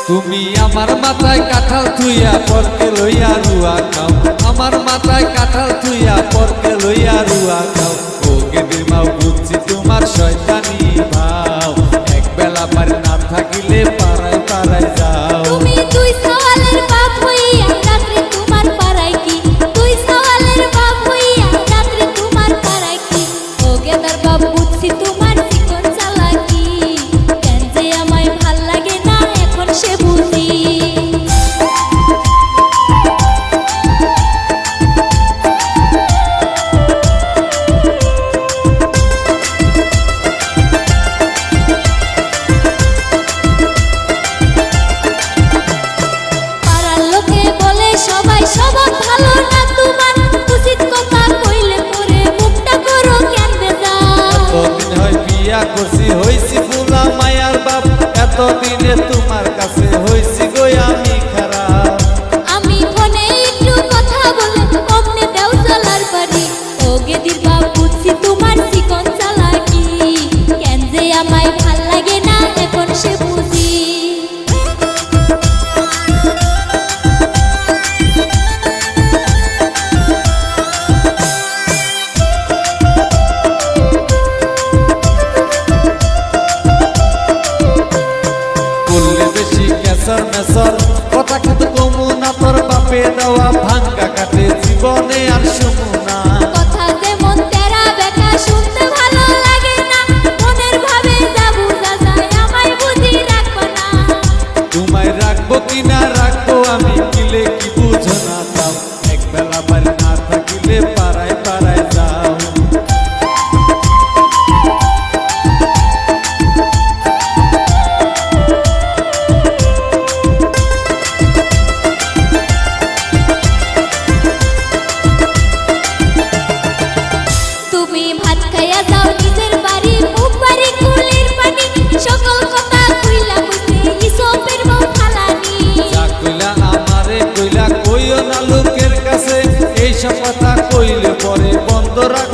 তুমি আমার মাথায় কাঁঠাল থুইয়া পরকে লইয়া রুয়া খাও, আমার মাথায় কাঁঠাল থুইয়া পরকে লইয়া রুয়া খাও। ও গেদির মাও বুঝছি তোমার শয়তানি ভাও, এক বেলা বাড়ি না থাকিলে পাড়ায় পাড়ায় যাও। তুমি দুই সওয়ালের বাপ হইয়া রাত্রে তোমার পাড়ায় কি, দুই সওয়ালের বাপ হইয়া রাত্রে তোমার পাড়ায় কি। ও গেদার বাপ বুঝছি তোমার চিকন চালাকি, কেন যে আমায় ভাল লাগে না এখন সে বুঝি। সবাই সবার ভালো না তোমার, উচিত কথা কইলে পরে মুখটা করো কেন বেজার। এতদিন হয় বিয়া করছি হইছি ফুলা মায়ার বাপ, এতদিনে তোমার কাছে হইছি গো আমি খারাপ। আমি ফোনে একটু কথা বলে অমনে দেও চলার বাড়ি, ও গেদির বাপ বুঝছি তোমার চিকন চালাকি, কেন যে আমায় ভাল লাগে না এখন সে বুঝি। কথা কিন্তু কমু না, তোর বাপে দেওয়া ভাঙ্গা কাটে জীবনে আর শুমু না। কথা যেমন তেরা বেকা শুনতে ভালো লাগে না, মনের ভাবে যা বুঝা যায় আমায় বুঝি রাখবো না। তোমায় রাখবো কিনা রাখবো আমি কিলে কি বুঝো না তাও, এক বেলা বাড়ি না থাকিলে পাড়ায় পাড়ায় যাও। তুমি ভাত খাইয়া যাও নিজের বাড়ি, মুখ বাড়ি কুলের পানি, সকল কথা কইলা কইতে ইসপের বউ ফালানি। যা কইলা আমারে কইলা কইও না লোকের কাছে, এইসব কথা কইলে পরে বন্ধ রাখ